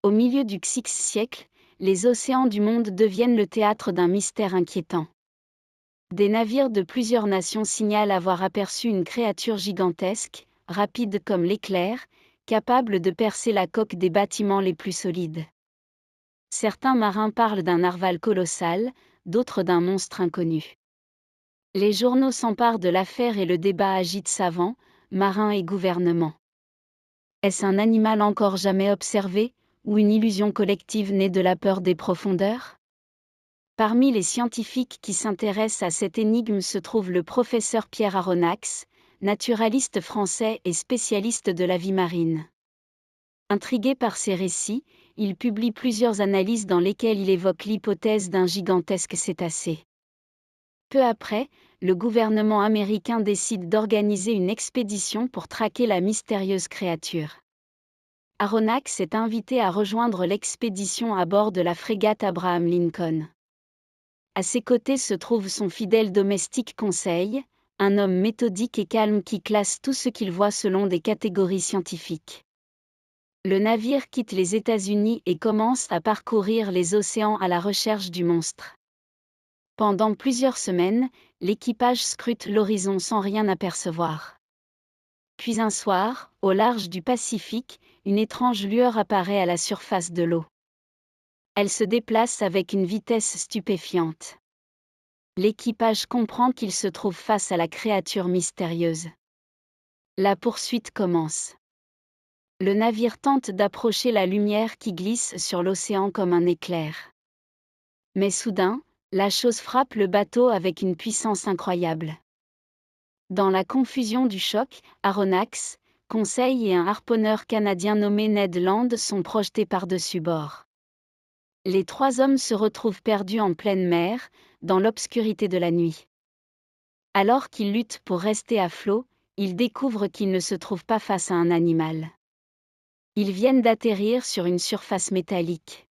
Au milieu du XVIe siècle, les océans du monde deviennent le théâtre d'un mystère inquiétant. Des navires de plusieurs nations signalent avoir aperçu une créature gigantesque, rapide comme l'éclair, capable de percer la coque des bâtiments les plus solides. Certains marins parlent d'un narval colossal, d'autres d'un monstre inconnu. Les journaux s'emparent de l'affaire et le débat agite savants, marins et gouvernements. Est-ce un animal encore jamais observé, ou une illusion collective née de la peur des profondeurs ? Parmi les scientifiques qui s'intéressent à cette énigme se trouve le professeur Pierre Aronnax, naturaliste français et spécialiste de la vie marine. Intrigué par ces récits, il publie plusieurs analyses dans lesquelles il évoque l'hypothèse d'un gigantesque cétacé. Peu après, le gouvernement américain décide d'organiser une expédition pour traquer la mystérieuse créature. Aronnax est invité à rejoindre l'expédition à bord de la frégate Abraham Lincoln. À ses côtés se trouve son fidèle domestique Conseil, un homme méthodique et calme qui classe tout ce qu'il voit selon des catégories scientifiques. Le navire quitte les États-Unis et commence à parcourir les océans à la recherche du monstre. Pendant plusieurs semaines, l'équipage scrute l'horizon sans rien apercevoir. Puis un soir, au large du Pacifique, une étrange lueur apparaît à la surface de l'eau. Elle se déplace avec une vitesse stupéfiante. L'équipage comprend qu'il se trouve face à la créature mystérieuse. La poursuite commence. Le navire tente d'approcher la lumière qui glisse sur l'océan comme un éclair. Mais soudain, la chose frappe le bateau avec une puissance incroyable. Dans la confusion du choc, Aronnax, Conseil et un harponneur canadien nommé Ned Land sont projetés par-dessus bord. Les trois hommes se retrouvent perdus en pleine mer, dans l'obscurité de la nuit. Alors qu'ils luttent pour rester à flot, ils découvrent qu'ils ne se trouvent pas face à un animal. Ils viennent d'atterrir sur une surface métallique.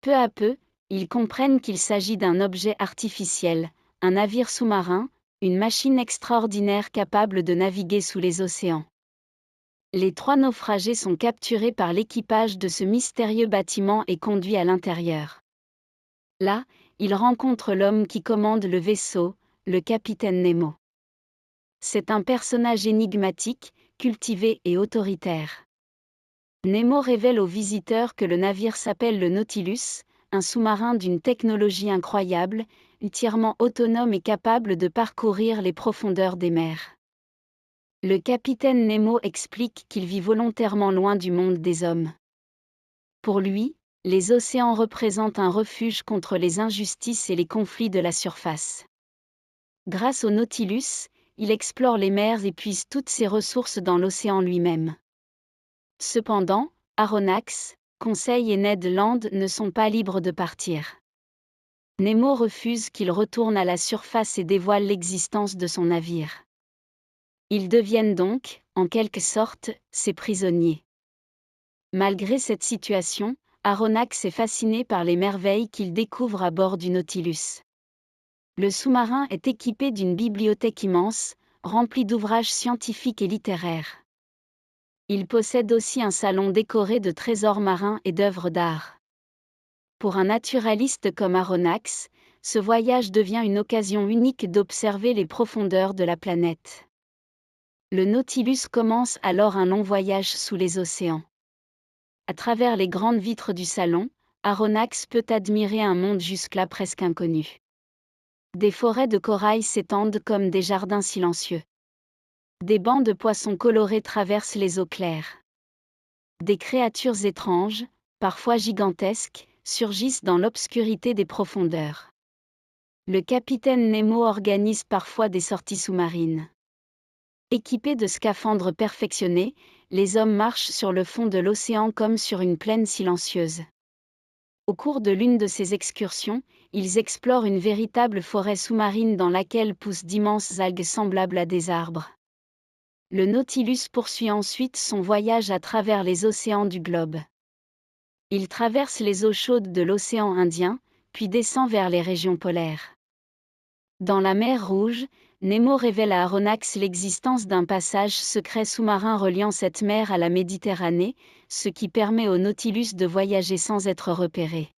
Peu à peu, ils comprennent qu'il s'agit d'un objet artificiel, un navire sous-marin, une machine extraordinaire capable de naviguer sous les océans. Les trois naufragés sont capturés par l'équipage de ce mystérieux bâtiment et conduits à l'intérieur. Là, ils rencontrent l'homme qui commande le vaisseau, le capitaine Nemo. C'est un personnage énigmatique, cultivé et autoritaire. Nemo révèle aux visiteurs que le navire s'appelle le Nautilus, un sous-marin d'une technologie incroyable, entièrement autonome et capable de parcourir les profondeurs des mers. Le capitaine Nemo explique qu'il vit volontairement loin du monde des hommes. Pour lui, les océans représentent un refuge contre les injustices et les conflits de la surface. Grâce au Nautilus, il explore les mers et puise toutes ses ressources dans l'océan lui-même. Cependant, Aronnax, Conseil et Ned Land ne sont pas libres de partir. Nemo refuse qu'il retourne à la surface et dévoile l'existence de son navire. Ils deviennent donc, en quelque sorte, ses prisonniers. Malgré cette situation, Aronnax est fasciné par les merveilles qu'il découvre à bord du Nautilus. Le sous-marin est équipé d'une bibliothèque immense, remplie d'ouvrages scientifiques et littéraires. Il possède aussi un salon décoré de trésors marins et d'œuvres d'art. Pour un naturaliste comme Aronnax, ce voyage devient une occasion unique d'observer les profondeurs de la planète. Le Nautilus commence alors un long voyage sous les océans. À travers les grandes vitres du salon, Aronnax peut admirer un monde jusque-là presque inconnu. Des forêts de corail s'étendent comme des jardins silencieux. Des bancs de poissons colorés traversent les eaux claires. Des créatures étranges, parfois gigantesques, surgissent dans l'obscurité des profondeurs. Le capitaine Nemo organise parfois des sorties sous-marines. Équipés de scaphandres perfectionnés, les hommes marchent sur le fond de l'océan comme sur une plaine silencieuse. Au cours de l'une de ces excursions, ils explorent une véritable forêt sous-marine dans laquelle poussent d'immenses algues semblables à des arbres. Le Nautilus poursuit ensuite son voyage à travers les océans du globe. Il traverse les eaux chaudes de l'océan Indien, puis descend vers les régions polaires. Dans la mer Rouge, Nemo révèle à Aronnax l'existence d'un passage secret sous-marin reliant cette mer à la Méditerranée, ce qui permet au Nautilus de voyager sans être repéré.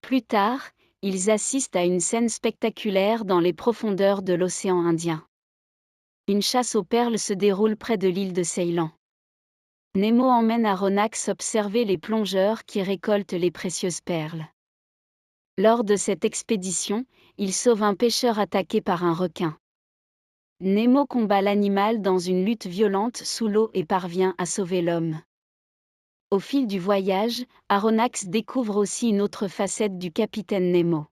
Plus tard, ils assistent à une scène spectaculaire dans les profondeurs de l'océan Indien. Une chasse aux perles se déroule près de l'île de Ceylan. Nemo emmène Aronnax observer les plongeurs qui récoltent les précieuses perles. Lors de cette expédition, il sauve un pêcheur attaqué par un requin. Nemo combat l'animal dans une lutte violente sous l'eau et parvient à sauver l'homme. Au fil du voyage, Aronnax découvre aussi une autre facette du capitaine Nemo.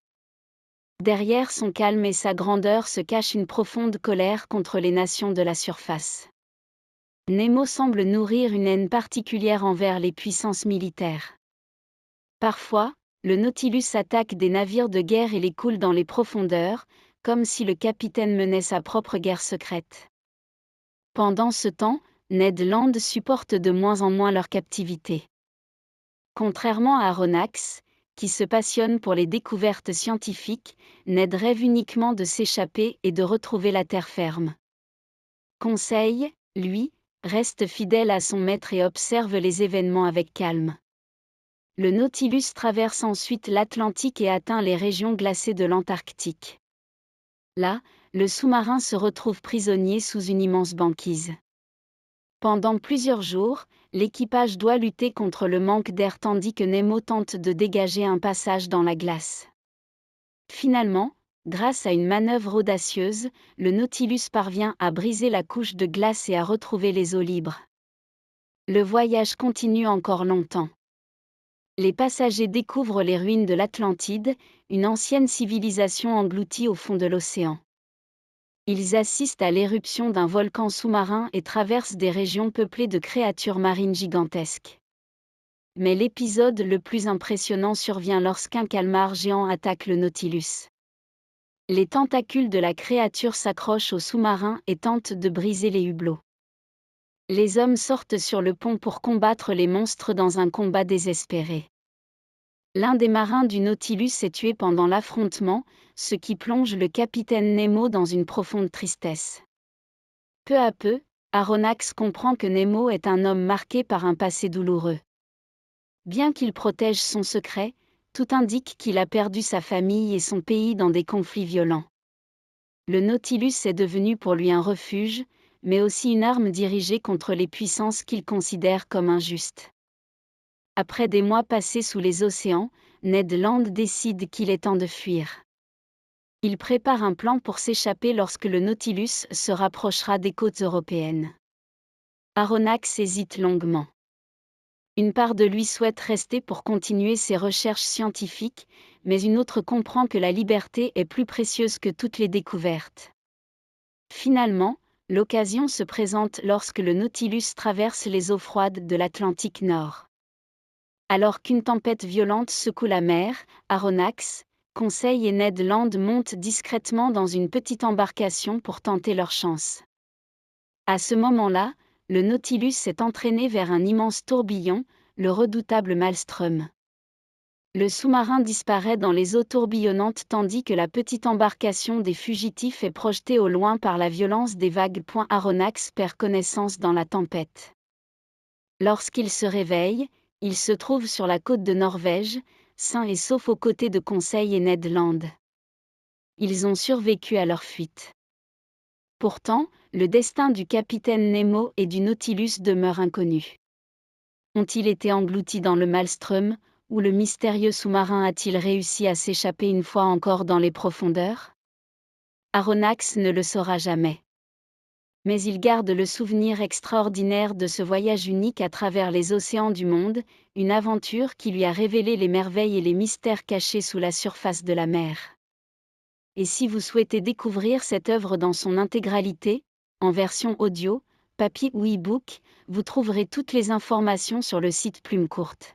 Derrière son calme et sa grandeur se cache une profonde colère contre les nations de la surface. Nemo semble nourrir une haine particulière envers les puissances militaires. Parfois, le Nautilus attaque des navires de guerre et les coule dans les profondeurs, comme si le capitaine menait sa propre guerre secrète. Pendant ce temps, Ned Land supporte de moins en moins leur captivité. Contrairement à Aronnax, qui se passionne pour les découvertes scientifiques, Ned rêve uniquement de s'échapper et de retrouver la terre ferme. Conseil, lui, reste fidèle à son maître et observe les événements avec calme. Le Nautilus traverse ensuite l'Atlantique et atteint les régions glacées de l'Antarctique. Là, le sous-marin se retrouve prisonnier sous une immense banquise. Pendant plusieurs jours, l'équipage doit lutter contre le manque d'air tandis que Nemo tente de dégager un passage dans la glace. Finalement, grâce à une manœuvre audacieuse, le Nautilus parvient à briser la couche de glace et à retrouver les eaux libres. Le voyage continue encore longtemps. Les passagers découvrent les ruines de l'Atlantide, une ancienne civilisation engloutie au fond de l'océan. Ils assistent à l'éruption d'un volcan sous-marin et traversent des régions peuplées de créatures marines gigantesques. Mais l'épisode le plus impressionnant survient lorsqu'un calmar géant attaque le Nautilus. Les tentacules de la créature s'accrochent au sous-marin et tentent de briser les hublots. Les hommes sortent sur le pont pour combattre les monstres dans un combat désespéré. L'un des marins du Nautilus est tué pendant l'affrontement, ce qui plonge le capitaine Nemo dans une profonde tristesse. Peu à peu, Aronnax comprend que Nemo est un homme marqué par un passé douloureux. Bien qu'il protège son secret, tout indique qu'il a perdu sa famille et son pays dans des conflits violents. Le Nautilus est devenu pour lui un refuge, mais aussi une arme dirigée contre les puissances qu'il considère comme injustes. Après des mois passés sous les océans, Ned Land décide qu'il est temps de fuir. Il prépare un plan pour s'échapper lorsque le Nautilus se rapprochera des côtes européennes. Aronnax hésite longuement. Une part de lui souhaite rester pour continuer ses recherches scientifiques, mais une autre comprend que la liberté est plus précieuse que toutes les découvertes. Finalement, l'occasion se présente lorsque le Nautilus traverse les eaux froides de l'Atlantique Nord. Alors qu'une tempête violente secoue la mer, Aronnax, Conseil et Ned Land montent discrètement dans une petite embarcation pour tenter leur chance. À ce moment-là, le Nautilus est entraîné vers un immense tourbillon, le redoutable Maelstrom. Le sous-marin disparaît dans les eaux tourbillonnantes tandis que la petite embarcation des fugitifs est projetée au loin par la violence des vagues. Aronnax perd connaissance dans la tempête. Lorsqu'il se réveille, il se trouve sur la côte de Norvège, sain et sauf aux côtés de Conseil et Ned Land. Ils ont survécu à leur fuite. Pourtant, le destin du capitaine Nemo et du Nautilus demeure inconnu. Ont-ils été engloutis dans le Maelstrom, ou le mystérieux sous-marin a-t-il réussi à s'échapper une fois encore dans les profondeurs? Aronnax ne le saura jamais. Mais il garde le souvenir extraordinaire de ce voyage unique à travers les océans du monde, une aventure qui lui a révélé les merveilles et les mystères cachés sous la surface de la mer. Et si vous souhaitez découvrir cette œuvre dans son intégralité, en version audio, papier ou e-book, vous trouverez toutes les informations sur le site Plume Courte.